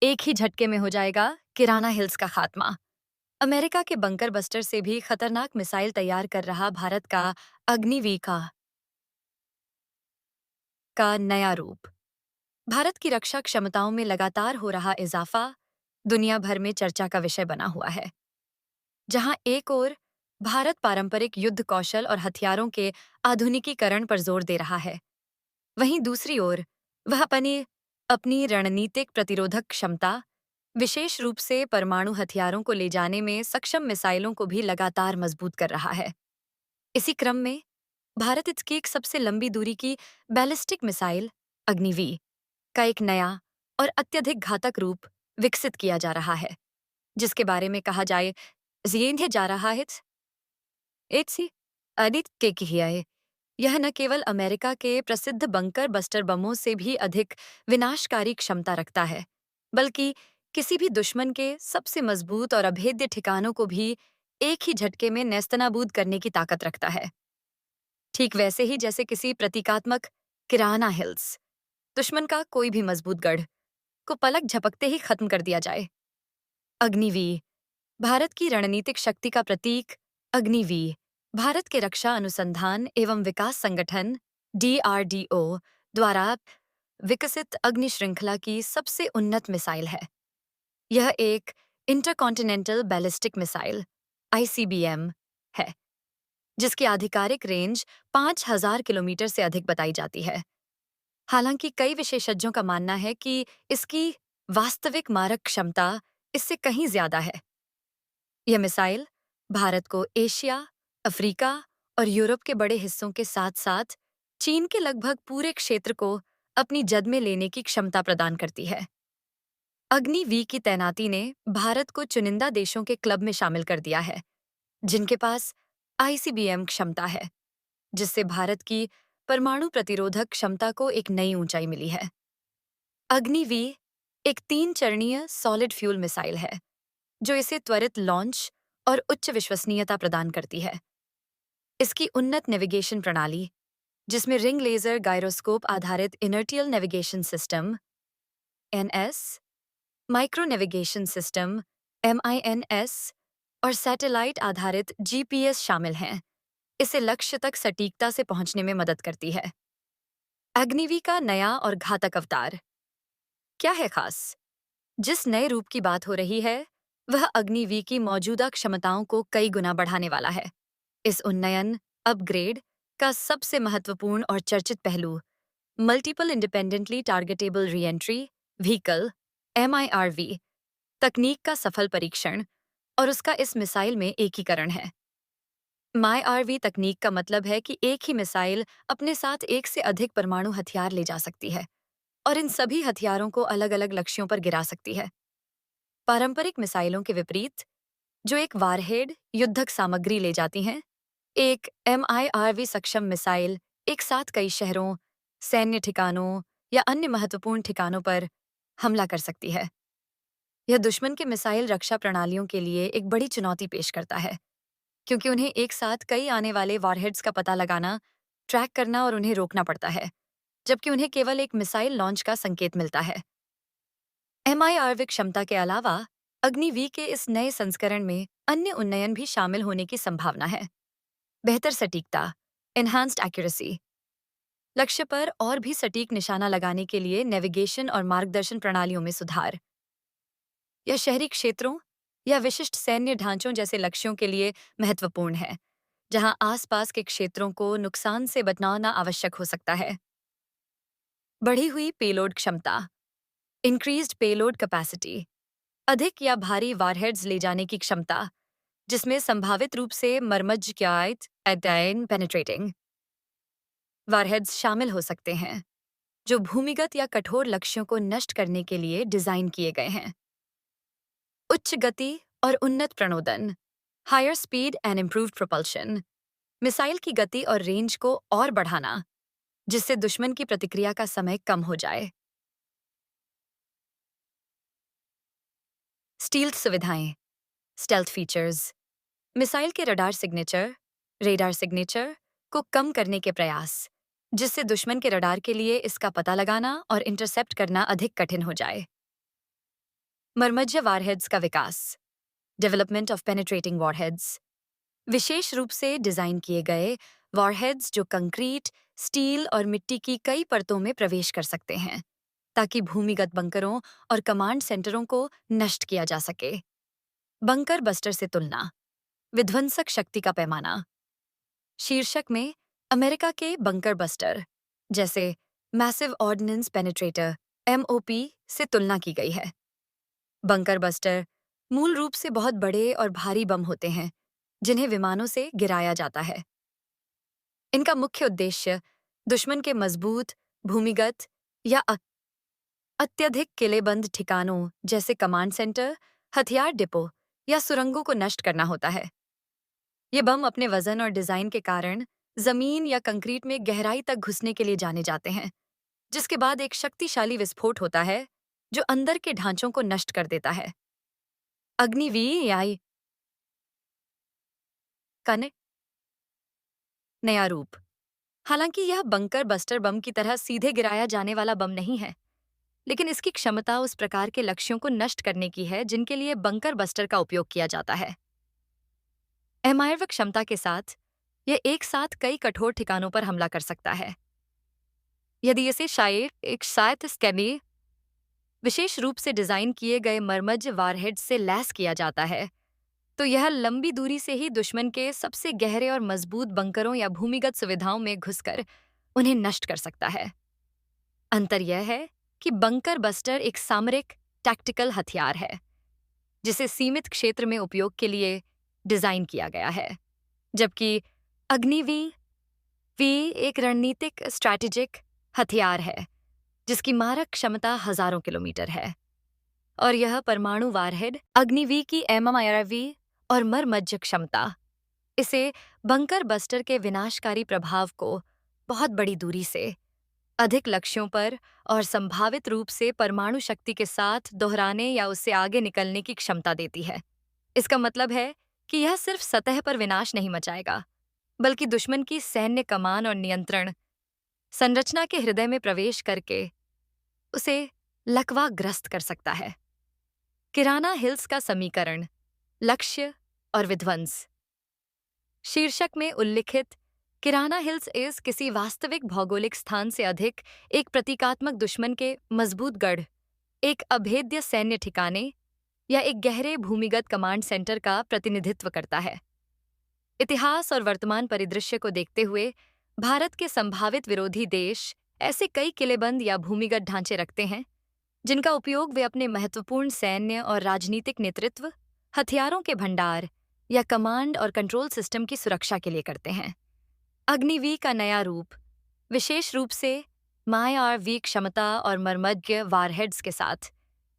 एक ही झटके में हो जाएगा किराना हिल्स का खात्मा। अमेरिका के बंकर बस्टर से भी खतरनाक मिसाइल तैयार कर रहा भारत का अग्निवीर का नया रूप। भारत की रक्षा क्षमताओं में लगातार हो रहा इजाफा दुनिया भर में चर्चा का विषय बना हुआ है। जहां एक ओर भारत पारंपरिक युद्ध कौशल और हथियारों के आधुनिकीकरण पर जोर दे रहा है, वहीं दूसरी ओर वह अपनी अपनी रणनीतिक प्रतिरोधक क्षमता, विशेष रूप से परमाणु हथियारों को ले जाने में सक्षम मिसाइलों को भी लगातार मजबूत कर रहा है। इसी क्रम में भारत इसकी एक सबसे लंबी दूरी की बैलिस्टिक मिसाइल अग्निवीर का एक नया और अत्यधिक घातक रूप विकसित किया जा रहा है, जिसके बारे में कहा जाए जिये जा रहा है एचसी आदित्य की है। यह न केवल अमेरिका के प्रसिद्ध बंकर बस्टर बमों से भी अधिक विनाशकारी क्षमता रखता है, बल्कि किसी भी दुश्मन के सबसे मजबूत और अभेद्य ठिकानों को भी एक ही झटके में नेस्तनाबूद करने की ताकत रखता है। ठीक वैसे ही जैसे किसी प्रतीकात्मक किराना हिल्स दुश्मन का कोई भी मजबूत गढ़ को पलक झपकते ही खत्म कर दिया जाए। अग्निवीर भारत की रणनीतिक शक्ति का प्रतीक। अग्निवीर भारत के रक्षा अनुसंधान एवं विकास संगठन डीआरडीओ द्वारा विकसित अग्नि श्रृंखला की सबसे उन्नत मिसाइल है। यह एक इंटरकॉन्टिनेंटल बैलिस्टिक मिसाइल आईसीबीएम है, जिसकी आधिकारिक रेंज 5000 किलोमीटर से अधिक बताई जाती है। हालांकि कई विशेषज्ञों का मानना है कि इसकी वास्तविक मारक क्षमता इससे कहीं ज्यादा है। यह मिसाइल भारत को एशिया, अफ्रीका और यूरोप के बड़े हिस्सों के साथ-साथ चीन के लगभग पूरे क्षेत्र को अपनी जद में लेने की क्षमता प्रदान करती है। अग्निवीर की तैनाती ने भारत को चुनिंदा देशों के क्लब में शामिल कर दिया है, जिनके पास आईसीबीएम क्षमता है, जिससे भारत की परमाणु प्रतिरोधक क्षमता को एक नई ऊंचाई मिली है। अग्निवीर एक 3 चरणीय सॉलिड फ्यूल मिसाइल है, जो इसे त्वरित लॉन्च और उच्च विश्वसनीयता प्रदान करती है। इसकी उन्नत नेविगेशन प्रणाली, जिसमें रिंग लेजर गायरोस्कोप आधारित inertial navigation system NS, micro navigation system MINS और सैटेलाइट आधारित जीपीएस शामिल हैं, इसे लक्ष्य तक सटीकता से पहुंचने में मदद करती है। अग्निवीर का नया और घातक अवतार क्या है खास? जिस नए रूप की बात हो रही है, वह अग्निवीर की मौजूदा क्षमताओं को कई गुना बढ़ाने वाला है। इस उन्नयन अपग्रेड का सबसे महत्वपूर्ण और चर्चित पहलू multiple independently targetable re-entry vehicle MIRV तकनीक का सफल परीक्षण और उसका इस मिसाइल में एकीकरण है। माईआरवी तकनीक का मतलब है कि एक ही मिसाइल अपने साथ एक से अधिक परमाणु हथियार ले जा सकती है और इन सभी हथियारों को अलग-अलग लक्ष्यों पर गिरा सकती है। पारंपरिक मिसाइलों के विपरीत, जो एक वारहेड युद्धक सामग्री ले जाती हैं, एक एमआईआरवी सक्षम मिसाइल एक साथ कई शहरों, सैन्य ठिकानों या अन्य महत्वपूर्ण ठिकानों पर हमला कर सकती है। यह दुश्मन के मिसाइल रक्षा प्रणालियों के लिए एक बड़ी चुनौती पेश करता है, क्योंकि उन्हें एक साथ कई आने वाले वॉरहेड्स का पता लगाना, ट्रैक करना और उन्हें रोकना पड़ता है, जबकि उन्हें केवल एक मिसाइल लॉन्च का संकेत मिलता है। एमआईआरवी क्षमता के अलावा अग्निवीर के इस नए संस्करण में अन्य उन्नयन भी शामिल होने की संभावना है। बेहतर सटीकता, एनहांस्ड एक्यूरेसी, लक्ष्य पर और भी सटीक निशाना लगाने के लिए नेविगेशन और मार्गदर्शन प्रणालियों में सुधार, यह शहरी क्षेत्रों या विशिष्ट सैन्य ढांचों जैसे लक्ष्यों के लिए महत्वपूर्ण है, जहां आसपास के क्षेत्रों को नुकसान से बचाना आवश्यक हो सकता है। बढ़ी हुई पेलोड क्षमता, इंक्रीज्ड पेलोड कैपेसिटी, अधिक या भारी वारहेड्स ले जाने की क्षमता, जिसमें संभावित रूप से मरमज्जियात एडाइन पेनिट्रेटिंग वारहेड्स शामिल हो सकते हैं, जो भूमिगत या कठोर लक्ष्यों को नष्ट करने के लिए डिजाइन किए गए हैं। उच्च गति और उन्नत प्रणोदन, higher speed and improved propulsion, missile की गति और रेंज को और बढ़ाना, जिससे दुश्मन की प्रतिक्रिया का समय कम हो जाए। स्टील्थ सुविधाएं, स्टेल्थ फीचर्स, मिसाइल के रेडार सिग्नेचर को कम करने के प्रयास, जिससे दुश्मन के रडार के लिए इसका पता लगाना और इंटरसेप्ट करना अधिक कठिन हो जाए। मरमज्जा वॉरहेड्स का विकास, डेवलपमेंट ऑफ पेनिट्रेटिंग वॉरहेड्स, विशेष रूप से डिजाइन किए गए वॉरहेड्स जो कंक्रीट, स्टील और मिट्टी की कई परतों में प्रवेश कर सकते हैं ताकि भूमिगत बंकरों और कमांड सेंटरों को नष्ट किया जा सके। बंकर बस्टर से तुलना, विध्वंसक शक्ति का पैमाना। शीर्षक में अमेरिका के बंकर बस्टर जैसे मैसिव ऑर्डिनेंस पेनिट्रेटर एमओपी से तुलना की गई है। बंकर बस्टर मूल रूप से बहुत बड़े और भारी बम होते हैं जिन्हें विमानों से गिराया जाता है। इनका मुख्य उद्देश्य दुश्मन के मजबूत, भूमिगत या अत्यधिक किलेबंद ठिकानों जैसे कमांड सेंटर, हथियार डिपो या सुरंगों को नष्ट करना होता है। ये बम अपने वजन और डिजाइन के कारण जमीन या कंक्रीट में गहराई तक घुसने के लिए जाने जाते हैं, जिसके बाद एक शक्तिशाली विस्फोट होता है जो अंदर के ढांचों को नष्ट कर देता है। अग्निवीर का नया रूप। हालांकि यह बंकर बस्टर बम की तरह सीधे गिराया जाने वाला बम नहीं है, लेकिन इसकी क्षमता उस प्रकार के लक्ष्यों को नष्ट करने की है जिनके लिए बंकर बस्टर का उपयोग किया जाता है। एमआईआर क्षमता के साथ यह एक साथ कई कठोर ठिकानों पर हमला कर सकता है। यदि इसे शायद एक शायद स्कैमी विशेष रूप से डिजाइन किए गए मरमज वारहेड से लैस किया जाता है, तो यह लंबी दूरी से ही दुश्मन के सबसे गहरे और मजबूत बंकरों या भूमिगत सुविधाओं में घुसकर उन्हें नष्ट कर सकता है। अंतर यह है कि बंकर बस्टर एक सामरिक टैक्टिकल हथियार है जिसे सीमित क्षेत्र में उपयोग के लिए डिजाइन किया गया है, जबकि अग्निवीर एक रणनीतिक स्ट्रैटेजिक हथियार है जिसकी मारक क्षमता हजारों किलोमीटर है। और यह परमाणु वारहेड अग्निवीर की एमआईआरवी और मरमज्ज क्षमता इसे बंकर बस्टर के विनाशकारी प्रभाव को बहुत बड़ी दूरी से अधिक लक्ष्यों पर और संभावित रूप से परमाणु शक्ति के साथ दोहराने या उससे आगे निकलने की क्षमता देती है। इसका मतलब है कि यह सिर्फ सतह पर विनाश नहीं मचाएगा, बल्कि दुश्मन की सैन्य कमान और नियंत्रण संरचना के हृदय में प्रवेश करके उसे लकवाग्रस्त कर सकता है। किराना हिल्स का समीकरण, लक्ष्य और विध्वंस। शीर्षक में उल्लिखित किराना हिल्स इस किसी वास्तविक भौगोलिक स्थान से अधिक एक प्रतीकात्मक दुश्मन के मजबूत गढ़, एक अभेद्य सैन्य ठिकाने या एक गहरे भूमिगत कमांड सेंटर का प्रतिनिधित्व करता है। इतिहास और वर्तमान परिदृश्य को देखते हुए भारत के संभावित विरोधी देश ऐसे कई किलेबंद या भूमिगत ढांचे रखते हैं जिनका उपयोग वे अपने महत्वपूर्ण सैन्य और राजनीतिक नेतृत्व, हथियारों के भंडार या कमांड और कंट्रोल सिस्टम की सुरक्षा के लिए करते हैं। अग्निवीर का नया रूप, विशेष रूप से माईआरवी क्षमता और मरमज्ज वारहेड्स के साथ,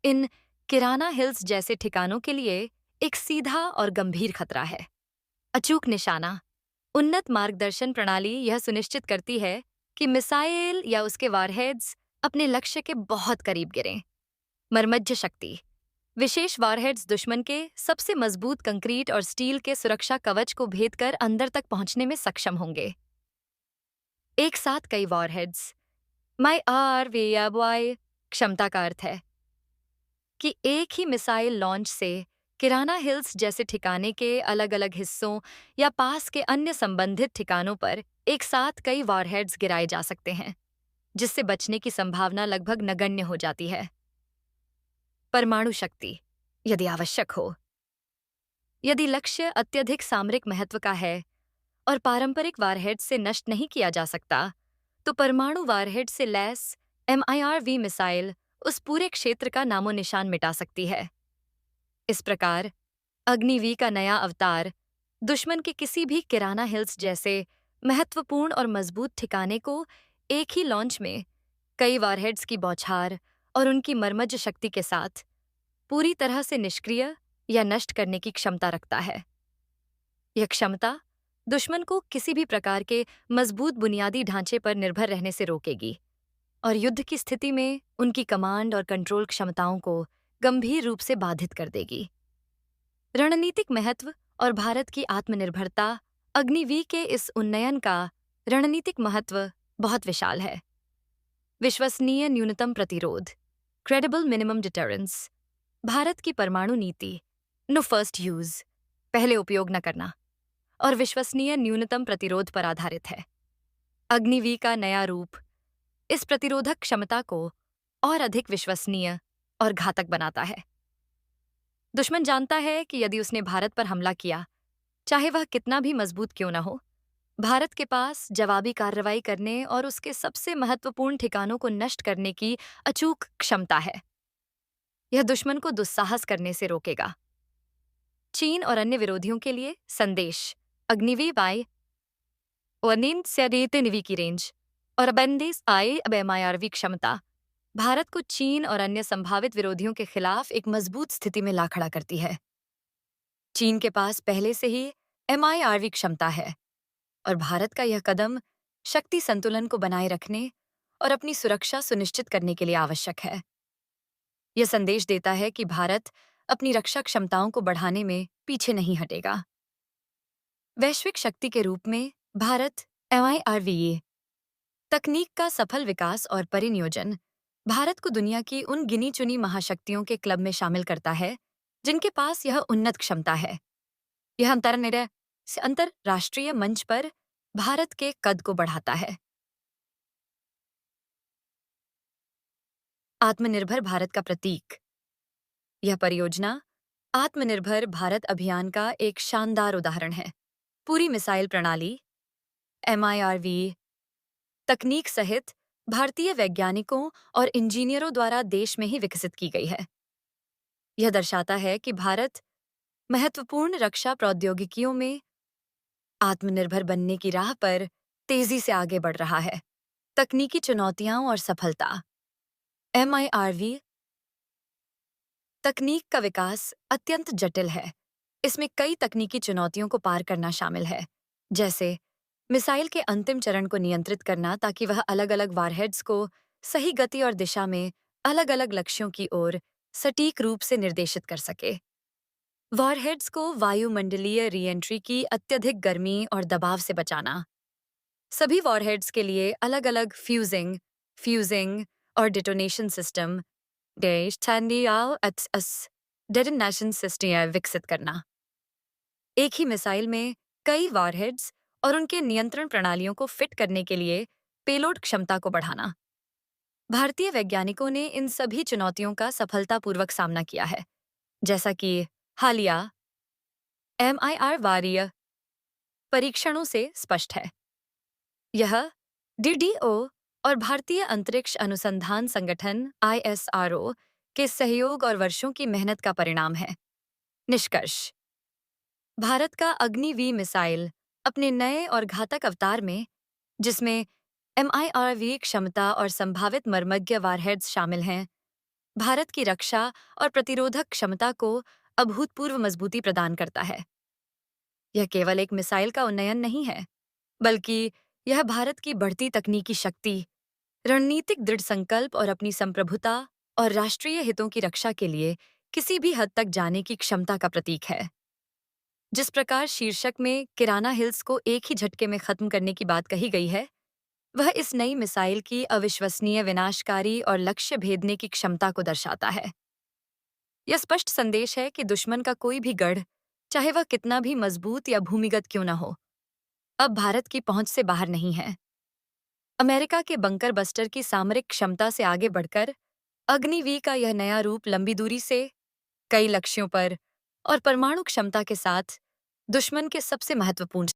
इन किराना हिल्स जैसे ठिकानों के लिए एक सीधा और गंभीर खतरा है। अचूक निशाना, उन्नत मार्गदर्शन प्रणाली यह सुनिश्चित करती है कि मिसाइल या उसके वारहेड्स अपने लक्ष्य के बहुत करीब गिरें। मरमज्ज शक्ति, विशेष वारहेड्स दुश्मन के सबसे मजबूत कंक्रीट और स्टील के सुरक्षा कवच को भेद कर अंदर तक पहुंचने में सक्षम होंगे। एक साथ कई वारहेड्स, माईआरवी क्षमता का अर्थ है कि एक ही मिसाइल लॉन्च से किराना हिल्स जैसे ठिकाने के अलग अलग हिस्सों या पास के अन्य संबंधित ठिकानों पर एक साथ कई वारहेड्स गिराए जा सकते हैं, जिससे बचने की संभावना लगभग नगण्य हो जाती है। परमाणु शक्ति, यदि आवश्यक हो, यदि लक्ष्य अत्यधिक सामरिक महत्व का है और पारंपरिक वारहेड से नष्ट नहीं किया जा सकता, तो परमाणु वारहेड से लैस एमआईआरवी मिसाइल उस पूरे क्षेत्र का नामो निशान मिटा सकती है। इस प्रकार अग्निवीर का नया अवतार दुश्मन के किसी भी किराना हिल्स जैसे महत्वपूर्ण और मजबूत ठिकाने को एक ही लॉन्च में कई वारहेड्स की बौछार और उनकी मरमज्ज शक्ति के साथ पूरी तरह से निष्क्रिय या नष्ट करने की क्षमता रखता है। यह क्षमता दुश्मन को किसी भी प्रकार के मजबूत बुनियादी ढांचे पर निर्भर रहने से रोकेगी और युद्ध की स्थिति में उनकी कमांड और कंट्रोल क्षमताओं को गंभीर रूप से बाधित कर देगी। रणनीतिक महत्व और भारत की आत्मनिर्भरता, अग्निवीर के इस उन्नयन का रणनीतिक महत्व बहुत विशाल है। विश्वसनीय न्यूनतम प्रतिरोध, क्रेडिबल मिनिमम डिटरेंस, भारत की परमाणु नीति, नो फर्स्ट यूज, पहले उपयोग न करना, और विश्वसनीय न्यूनतम प्रतिरोध पर आधारित है। अग्निवीर का नया रूप इस प्रतिरोधक क्षमता को और अधिक विश्वसनीय और घातक बनाता है। दुश्मन जानता है कि यदि उसने भारत पर हमला किया, चाहे वह कितना भी मजबूत क्यों न हो, भारत के पास जवाबी कार्रवाई करने और उसके सबसे महत्वपूर्ण ठिकानों को नष्ट करने की अचूक क्षमता है। यह दुश्मन को दुस्साहस करने से रोकेगा। चीन और अन्य विरोधियों के लिए संदेश, अग्निवीर बाई वनिन निवी की रेंज और अबेंडिस आई अब MIRV क्षमता भारत को चीन और अन्य संभावित विरोधियों के खिलाफ एक मजबूत स्थिति में ला खड़ा करती है। चीन के पास पहले से ही MIRV क्षमता है और भारत का यह कदम शक्ति संतुलन को बनाए रखने और अपनी सुरक्षा सुनिश्चित करने के लिए आवश्यक है। यह संदेश देता है कि भारत अपनी रक्षा क्षमताओं को बढ़ाने में पीछे नहीं हटेगा। वैश्विक शक्ति के रूप में भारत MIRV तकनीक का सफल विकास और परिनियोजन भारत को दुनिया की उन गिनी चुनी महाशक्तियों के क्लब में शामिल करता है जिनके पास यह उन्नत क्षमता है। यह अंतरराष्ट्रीय मंच पर भारत के कद को बढ़ाता है। आत्मनिर्भर भारत का प्रतीक, यह परियोजना आत्मनिर्भर भारत अभियान का एक शानदार उदाहरण है। पूरी मिसाइल प्रणाली MIRV तकनीक सहित भारतीय वैज्ञानिकों और इंजीनियरों द्वारा देश में ही विकसित की गई है। यह दर्शाता है कि भारत महत्वपूर्ण रक्षा प्रौद्योगिकियों में आत्मनिर्भर बनने की राह पर तेजी से आगे बढ़ रहा है। तकनीकी चुनौतियां और सफलता। MIRV तकनीक का विकास अत्यंत जटिल है। इसमें कई तकनीकी चुनौतियों को पार करना शामिल है, जैसे मिसाइल के अंतिम चरण को नियंत्रित करना ताकि वह अलग-अलग वारहेड्स को सही गति और दिशा में अलग-अलग लक्ष्यों की ओर सटीक रूप से निर्देशित कर सके। वॉरहेड्स को वायुमंडलीय रीएंट्री की अत्यधिक गर्मी और दबाव से बचाना। सभी वॉरहेड्स के लिए अलग-अलग फ्यूजिंग और डिटोनेशन सिस्टम डेटोनेशन सिस्टम विकसित करना। एक ही मिसाइल में कई वॉरहेड्स और उनके नियंत्रण प्रणालियों को फिट करने के लिए पेलोड क्षमता को बढ़ाना। भारतीय वैज्ञानिकों ने इन सभी चुनौतियों का सफलतापूर्वक सामना किया है, जैसा कि हालिया MIR परीक्षणों से स्पष्ट है। यह DDO और भारतीय अंतरिक्ष अनुसंधान संगठन ISRO के सहयोग और वर्षों की मेहनत का परिणाम है। निष्कर्ष, भारत का अग्निवीर मिसाइल अपने नए और घातक अवतार में, जिसमें MIRV क्षमता और संभावित मर्मज्ञ वारहेड्स शामिल हैं, भारत की रक्षा और प्रतिरोधक क्षमता को अभूतपूर्व मजबूती प्रदान करता है। यह केवल एक मिसाइल का उन्नयन नहीं है, बल्कि यह भारत की बढ़ती तकनीकी शक्ति, रणनीतिक दृढ़ संकल्प और अपनी संप्रभुता और राष्ट्रीय हितों की रक्षा के लिए किसी भी हद तक जाने की क्षमता का प्रतीक है। जिस प्रकार शीर्षक में किराना हिल्स को एक ही झटके में खत्म करने की बात कही गई है, वह इस नई मिसाइल की अविश्वसनीय, विनाशकारी और लक्ष्य भेदने की क्षमता को दर्शाता है। यह स्पष्ट संदेश है कि दुश्मन का कोई भी गढ़, चाहे वह कितना भी मजबूत या भूमिगत क्यों न हो, अब भारत की पहुंच से बाहर नहीं है। अमेरिका के बंकर बस्टर की सामरिक क्षमता से आगे बढ़कर अग्निवीर का यह नया रूप लंबी दूरी से, कई लक्ष्यों पर और परमाणु क्षमता के साथ दुश्मन के सबसे महत्वपूर्ण